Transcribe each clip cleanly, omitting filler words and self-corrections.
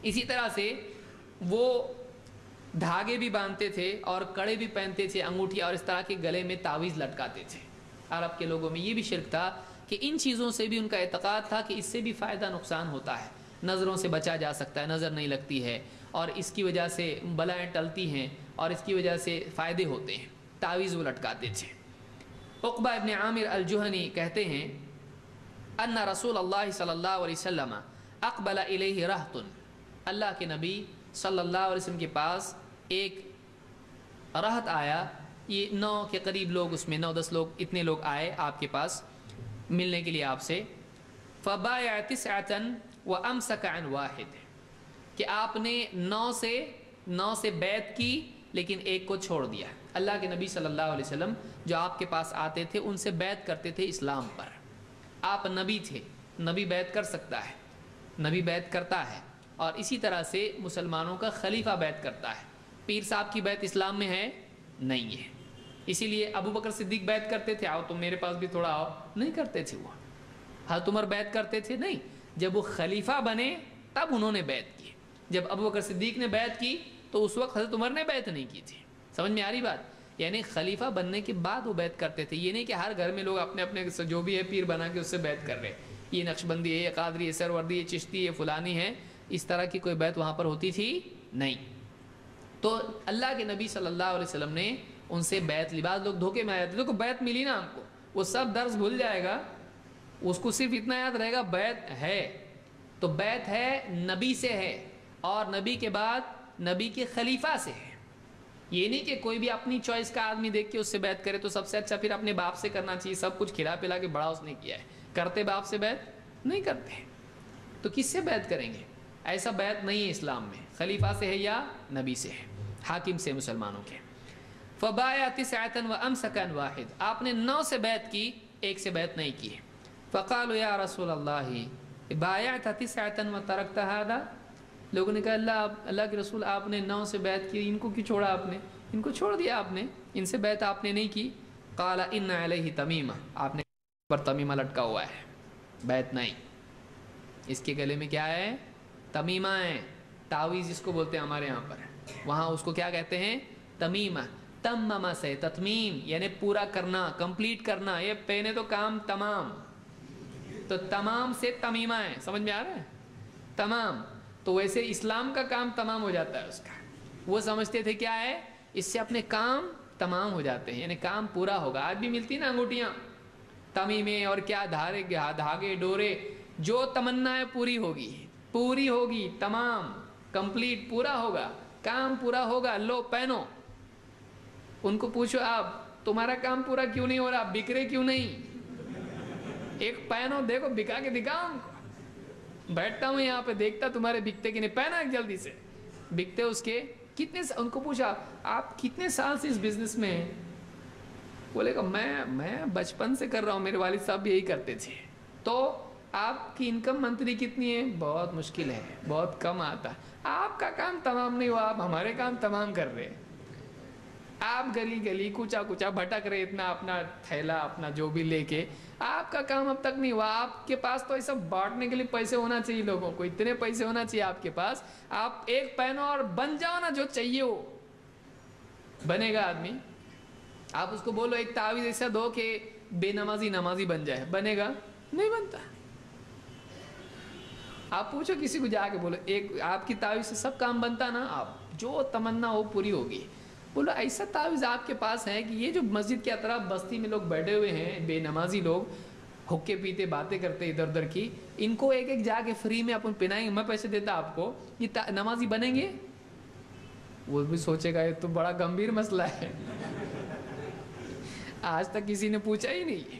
اسی طرح سے وہ دھاگے بھی باندھتے تھے اور کڑے بھی پہنتے تھے، انگوٹھی، اور اس طرح کے گلے میں تعویذ لٹکاتے تھے۔ عرب کے لوگوں میں یہ بھی شرک تھا کہ ان چیزوں سے بھی ان کا اعتقاد تھا کہ اس سے بھی فائدہ نقصان ہوتا ہے، نظروں سے بچا جا سکتا ہے، نظر نہیں لگتی ہے، اور اس کی وجہ سے بلائیں ٹلتی ہیں، اور اس کی وجہ سے فائدے ہوتے ہیں، تعویذ وہ لٹکاتے تھے۔ عقبہ ابن عامر الجہنی کہتے ہیں ان رسول اللہ صلی اللہ علیہ وسلم اقبل الیہ رہط، اللہ کے نبی صلی اللہ علیہ وسلم کے پاس ایک رہط آیا، یہ 9 کے قریب لوگ، اس میں 9-10 لوگ، اتنے لوگ آئے آپ کے پاس ملنے کے لیے آپ سے۔ فبايع 9 وامسك عن واحد، کہ آپ نے 9 سے بیعت کی لیکن ایک کو چھوڑ دیا۔ اللہ کے نبی صلی اللہ علیہ وسلم جو آپ کے پاس آتے تھے ان سے بیعت کرتے تھے اسلام پر۔ آپ نبی تھے، نبی بیعت کر سکتا ہے، نبی بیعت کرتا ہے، اور اسی طرح سے مسلمانوں کا خلیفہ بیعت کرتا ہے۔ پیر صاحب کی بیعت اسلام میں ہے نہیں ہے، اسی لیے ابو بکر صدیق بیعت کرتے تھے، آؤ تم میرے پاس بھی تھوڑا آؤ، نہیں کرتے تھے وہ۔ حضرت عمر بیعت کرتے تھے نہیں، جب وہ خلیفہ بنے تب انہوں نے بیعت کی۔ جب ابو بکر صدیق نے بیعت کی تو اس وقت حضرت عمر نے بیعت نہیں کی تھی۔ سمجھ میں آ رہی بات؟ یعنی خلیفہ بننے کے بعد وہ بیعت کرتے تھے، یہ نہیں کہ ہر گھر میں لوگ اپنے اپنے جو بھی ہے پیر بنا کے اس سے بیعت کر رہے، یہ نقشبندی ہے، یہ قادری ہے، سروردی ہے، چشتی ہے، فلانی ہے، اس طرح کی کوئی بیعت وہاں پر ہوتی تھی نہیں۔ تو اللہ کے نبی صلی اللہ علیہ وسلم نے ان سے بیعت لی۔ بعض لوگ دھوکے میں آئے تھے، دیکھو بیعت ملی نا ہم کو، وہ سب درس بھول جائے گا، اس کو صرف اتنا یاد رہے گا بیعت ہے، تو بیعت ہے نبی سے ہے، اور نبی کے بعد نبی کے خلیفہ سے ہے۔ یہ نہیں کہ کوئی بھی اپنی چوائس کا آدمی دیکھ کے اس سے بیعت کرے، تو سب سے اچھا پھر اپنے باپ سے کرنا چاہیے، سب کچھ کھلا پلا کے بڑا اس نے کیا ہے، کرتے باپ سے بیعت نہیں کرتے، تو کس سے بیعت کریں گے؟ ایسا بیعت نہیں ہے اسلام میں، خلیفہ سے ہے یا نبی سے ہے، حاکم سے مسلمانوں کے۔ فبايع 9 وامسك عن واحد، آپ نے 9 سے بیعت کی، ایک سے بیعت نہیں کی۔ فقالوا یا رسول اللہ بایعت 9 وترکت هذا، لوگوں نے کہا اللہ کے رسول آپ نے 9 سے بیعت کی، ان کو کیوں چھوڑا آپ نے؟ ان کو چھوڑ دیا آپ نے، ان سے بیعت آپ نے نہیں کی۔ قال ان علیہ تمیمہ، آپ نے پر تمیمہ لٹکا ہوا ہے، بیعت نہیں۔ اس کے گلے میں کیا ہے؟ تمیمہ ہے، تعویذ اس کو بولتے ہیں ہمارے یہاں پر، وہاں اس کو کیا کہتے ہیں؟ تمیمہ۔ تممہ سے تتمیم یعنی پورا کرنا، کمپلیٹ کرنا، یہ پہنے تو کام تمام، تو تمام سے تمیمہ ہے، سمجھ میں آ رہا ہے؟ تمام، تو ویسے اسلام کا کام تمام ہو جاتا ہے اس کا، وہ سمجھتے تھے کیا ہے، اس سے اپنے کام تمام ہو جاتے ہیں، یعنی کام پورا ہوگا۔ آج بھی ملتی نا انگوٹیاں، تمیمے اور کیا دھاگے ڈورے، جو تمنا ہے پوری ہوگی، پوری ہوگی، تمام کمپلیٹ پورا ہوگا، کام پورا ہوگا، لو پہنو۔ ان کو پوچھو آپ تمہارا کام پورا کیوں نہیں ہو رہا، بک رہے کیوں نہیں؟ ایک پہنو، دیکھو بکا کے دکھاؤ ان کو، بیٹھتا ہوں یہاں پہ دیکھتا تمہارے بکتے کہ نہیں، پہنا ایک جلدی سے، بکتے اس کے کتنے، ان کو پوچھا آپ کتنے سال سے اس بزنس میں ہیں؟ بولے گا میں بچپن سے کر رہا ہوں، میرے والد صاحب بھی یہی کرتے تھے۔ تو آپ کی انکم منتھلی کتنی ہے؟ بہت مشکل ہے، بہت کم آتا ہے۔ آپ کا کام تمام نہیں ہوا، آپ ہمارے کام تمام کر رہے ہیں۔ آپ گلی گلی کوچا کوچا بھٹک رہے، اتنا اپنا تھیلا اپنا جو بھی لے کے، آپ کا کام اب تک نہیں ہوا۔ آپ کے پاس تو ایسا بانٹنے کے لیے پیسے ہونا چاہیے، لوگوں کو اتنے پیسے ہونا چاہیے آپ کے پاس، آپ ایک پہنو اور بن جاؤ نا، جو چاہیے وہ بنے گا آدمی۔ آپ اس کو بولو ایک تعویذ ایسا دو کہ بے نمازی نمازی بن جائے، بنے گا؟ نہیں بنتا۔ آپ پوچھو کسی کو جا کے، بولو ایک آپ کی تعویذ سے سب کام بنتا نا، آپ جو تمنا وہ پوری ہوگی۔ بولو ایسا تعویذ آپ کے پاس ہے کہ یہ جو مسجد کے اطراف بستی میں لوگ بیٹھے ہوئے ہیں، بے نمازی لوگ، حکے پیتے باتیں کرتے ادھر ادھر کی، ان کو ایک ایک جا کے فری میں اپن پہنائیں گے، میں پیسے دیتا آپ کو، یہ نمازی بنیں گے؟ وہ بھی سوچے گا یہ تو بڑا گمبھیر مسئلہ ہے، آج تک کسی نے پوچھا ہی نہیں،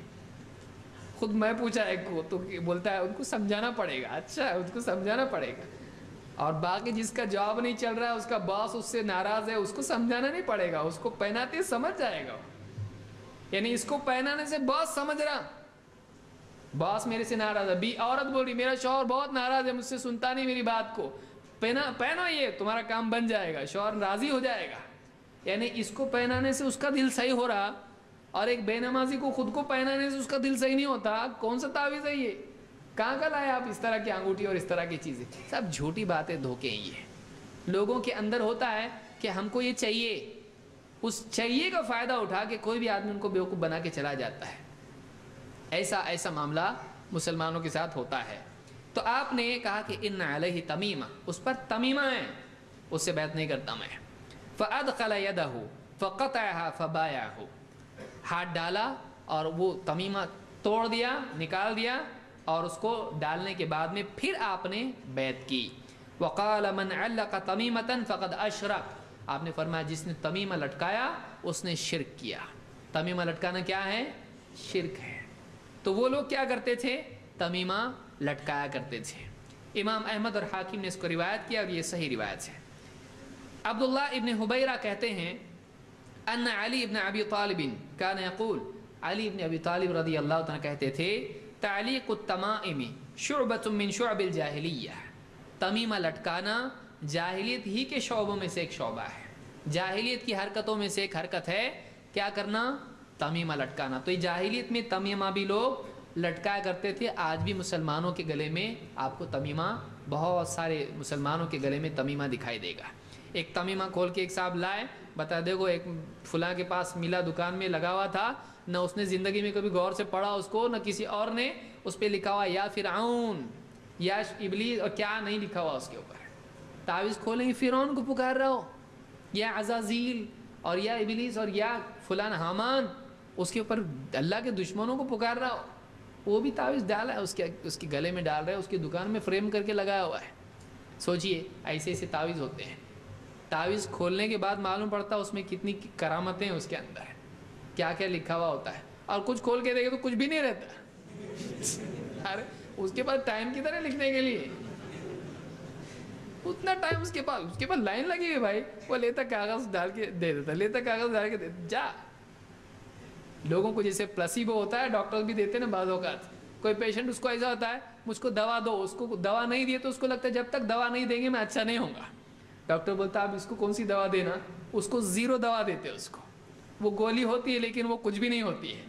خود میں پوچھا ایک کو، تو بولتا ہے ان کو سمجھانا پڑے گا۔ اچھا ان کو سمجھانا پڑے گا، اور باقی جس کا جواب نہیں چل رہا ہے، اس کا باس اس سے ناراض ہے، اس کو سمجھانا نہیں پڑے گا، اس کو پہناتے سمجھ جائے گا، یعنی اس کو پہنانے سے باس سمجھ رہا، باس میرے سے ناراض ہے، بھی عورت بول رہی میرا شوہر بہت ناراض ہے، مجھ سے سنتا نہیں میری بات کو، پہنو یہ تمہارا کام بن جائے گا، شوہر راضی ہو جائے گا، یعنی اس کو پہنانے سے اس کا دل صحیح ہو رہا، اور ایک بے نمازی کو خود کو پہنانے سے اس کا دل صحیح نہیں ہوتا، کون سا تعویذ ہے یہ؟ کہاں کا لائے آپ اس طرح کی انگوٹھی اور اس طرح کی چیزیں؟ سب جھوٹی باتیں، دھوکے ہیں یہ۔ لوگوں کے اندر ہوتا ہے کہ ہم کو یہ چاہیے، اس چاہیے کا فائدہ اٹھا کے کوئی بھی آدمی ان کو بیوقوف بنا کے چلا جاتا ہے۔ ایسا معاملہ مسلمانوں کے ساتھ ہوتا ہے۔ تو آپ نے کہا کہ ان علیہ تمیمہ، اس پر تمیمہ ہے، اس سے بیعت نہیں کرتا میں۔ فادخل یدہ فقطعها فبايعه، ہاتھ ڈالا اور وہ تمیمہ توڑ دیا، نکال دیا، اور اس کو ڈالنے کے بعد میں پھر آپ نے بیعت کی۔ وقال من علق تمیمۃ فقد اشرک، آپ نے فرمایا جس نے تمیمہ لٹکایا اس نے شرک کیا۔ تمیمہ لٹکانا کیا ہے؟ شرک ہے۔ تو وہ لوگ کیا کرتے تھے؟ تمیمہ لٹکایا کرتے تھے۔ امام احمد اور حاکم نے اس کو روایت کیا اور یہ صحیح روایت ہے۔ عبداللہ ابن حبیرہ کہتے ہیں ان علی ابن ابی طالب کان یقول، علی ابن ابی طالب رضی اللہ عنہ کہتے تھے تعلیق التمائم شعبۃ من شعب الجاہلیہ، تمیمہ لٹکانا جاہلیت ہی کے شعبوں میں سے ایک شعبہ ہے۔ جاہلیت کی حرکتوں میں سے ایک حرکت ہے کیا کرنا؟ تمیمہ لٹکانا۔ تو یہ جاہلیت میں تمیمہ بھی لوگ لٹکایا کرتے تھے۔ آج بھی مسلمانوں کے گلے میں آپ کو تمیمہ، بہت سارے مسلمانوں کے گلے میں تمیمہ دکھائی دے گا۔ ایک تمیمہ کھول کے ایک صاحب لائے، بتا دیکھو ایک فلاں کے پاس ملا، دکان میں لگا ہوا تھا، نہ اس نے زندگی میں کبھی غور سے پڑھا اس کو، نہ کسی اور نے، اس پہ لکھا ہوا یا فرعون یا ابلیس اور کیا نہیں لکھا ہوا اس کے اوپر۔ تعویذ کھولیں گے فرعون کو پکار رہا ہو، یا عزازیل اور یا ابلیس اور یا فلان حامان، اس کے اوپر اللہ کے دشمنوں کو پکار رہا ہو، وہ بھی تعویذ ڈالا ہے اس کے گلے میں ڈال رہے ہیں، اس کی دکان میں فریم کر کے لگایا ہوا ہے۔ سوچئے ایسے ایسے تعویذ ہوتے ہیں۔ تعویذ کھولنے کے بعد معلوم پڑتا ہے اس میں کتنی کرامتیں اس کے اندر ہے، کیا کیا لکھا ہوا ہوتا ہے، اور کچھ کھول کے دیکھے تو کچھ بھی نہیں رہتا۔ ارے اس کے پاس ٹائم کی طرح لکھنے کے لیے اتنا ٹائم اس کے پاس لائن لگی ہوئی بھائی، وہ لیتا کاغذ ڈال کے دے دیتا، لیتا کاغذ ڈال کے دے دیتا، جا۔ لوگوں کو جیسے پلاسیبو ہوتا ہے، ڈاکٹر بھی دیتے ہیں نا بعض اوقات، کوئی پیشنٹ اس کو ایسا ہوتا ہے مجھ کو دوا دو، اس کو دوا نہیں دیے تو اس کو لگتا ہے جب تک دوا نہیں دیں گے میں اچھا نہیں ہوں گا۔ ڈاکٹر بولتا ہے اب اس کو کون سی دوا دینا، اس کو 0 دوا دیتے ہیں، اس کو وہ گولی ہوتی ہے لیکن وہ کچھ بھی نہیں ہوتی ہے،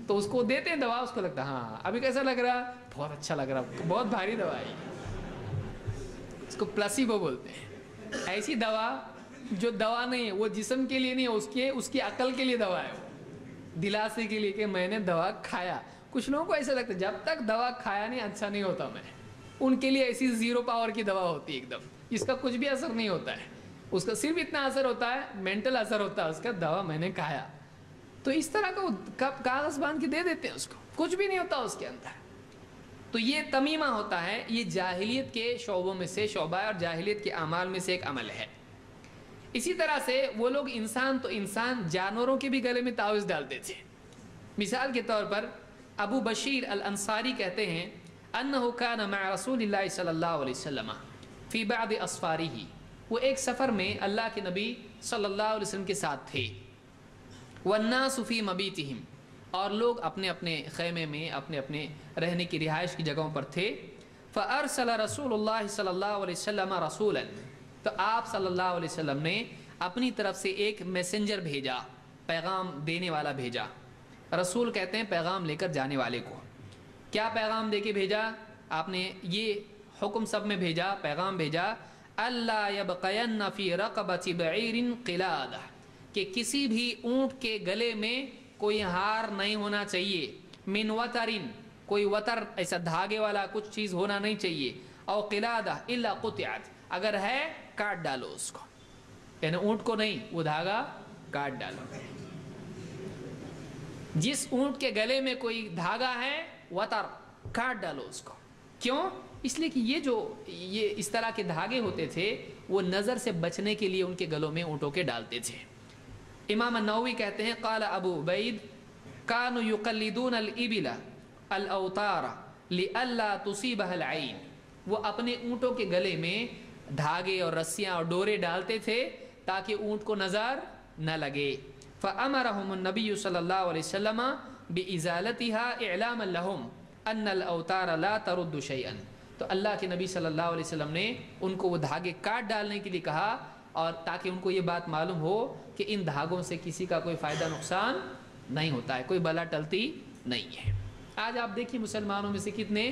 تو اس کو دیتے ہیں دوا، اس کو لگتا ہے ہاں ابھی کیسا لگ رہا، بہت اچھا لگ رہا، بہت بھاری دوا ہے، اس کو پلاسیبو بولتے ہیں۔ ایسی دوا جو دوا نہیں ہے، وہ جسم کے لیے نہیں ہے، اس کی عقل کے لیے دوا ہے، وہ دلاسے کے لیے کہ میں نے دوا کھایا۔ کچھ لوگوں کو ایسا لگتا ہے جب تک دوا کھایا نہیں اچھا نہیں ہوتا میں، ان کے لیے ایسی 0 پاور کی دوا ہوتی ہے ایک دم، اس کا کچھ بھی اثر نہیں ہوتا ہے، اس کا صرف اتنا اثر ہوتا ہے، مینٹل اثر ہوتا ہے اس کا، دوا میں نے کھایا۔ تو اس طرح کا کاغذ باندھ کے دے دیتے ہیں اس کو، کچھ بھی نہیں ہوتا اس کے اندر۔ تو یہ تمیمہ ہوتا ہے، یہ جاہلیت کے شعبوں میں سے شعبہ ہے اور جاہلیت کے اعمال میں سے ایک عمل ہے۔ اسی طرح سے وہ لوگ انسان تو انسان، جانوروں کے بھی گلے میں تعویذ ڈالتے تھے۔ مثال کے طور پر ابو بشیر الانصاری کہتے ہیں انہ کان مع رسول اللہ صلی اللہ علیہ وسلم فی بعض اسفارہ، وہ ایک سفر میں اللہ کے نبی صلی اللہ علیہ وسلم کے ساتھ تھے، والناس فی مبیتہم، اور لوگ اپنے اپنے خیمے میں اپنے اپنے رہنے کی رہائش کی جگہوں پر تھے۔ فارسل رسول اللہ صلی اللہ علیہ وسلم رسولا، تو آپ صلی اللہ علیہ وسلم نے اپنی طرف سے ایک میسنجر بھیجا، پیغام دینے والا بھیجا۔ رسول کہتے ہیں پیغام لے کر جانے والے کو۔ کیا پیغام دے کے بھیجا؟ آپ نے یہ حکم سب میں بھیجا، پیغام بھیجا، اللہ یبقین فی رقبۃ بعیر قلادہ، کہ کسی بھی اونٹ کے گلے میں کوئی ہار نہیں ہونا چاہیے، من وترن، کوئی وتر ایسا دھاگے والا کچھ چیز ہونا نہیں چاہیے، او قلادہ الا قطعت، اگر ہے کاٹ ڈالو اس کو، یعنی اونٹ کو نہیں، وہ دھاگا کاٹ ڈالو۔ جس اونٹ کے گلے میں کوئی دھاگا ہے وتر، کاٹ ڈالو اس کو۔ کیوں؟ اس لیے کہ یہ اس طرح کے دھاگے ہوتے تھے وہ نظر سے بچنے کے لیے ان کے گلوں میں اونٹوں کے ڈالتے تھے۔ امام النووی کہتے ہیں قال ابو عبید کانوا یقلدون الابل الاوتار لئلا تصیبها العین، وہ اپنے اونٹوں کے گلے میں دھاگے اور رسیاں اور ڈورے ڈالتے تھے تاکہ اونٹ کو نظر نہ لگے۔ فامرهم النبی صلی اللہ علیہ وسلم بازالتها اعلاما لهم ان الاوتار لا ترد شیئا، تو اللہ کے نبی صلی اللہ علیہ وسلم نے ان کو وہ دھاگے کاٹ ڈالنے کے لیے کہا، اور تاکہ ان کو یہ بات معلوم ہو کہ ان دھاگوں سے کسی کا کوئی فائدہ نقصان نہیں ہوتا ہے، کوئی بلا ٹلتی نہیں ہے۔ آج آپ دیکھیے مسلمانوں میں سے کتنے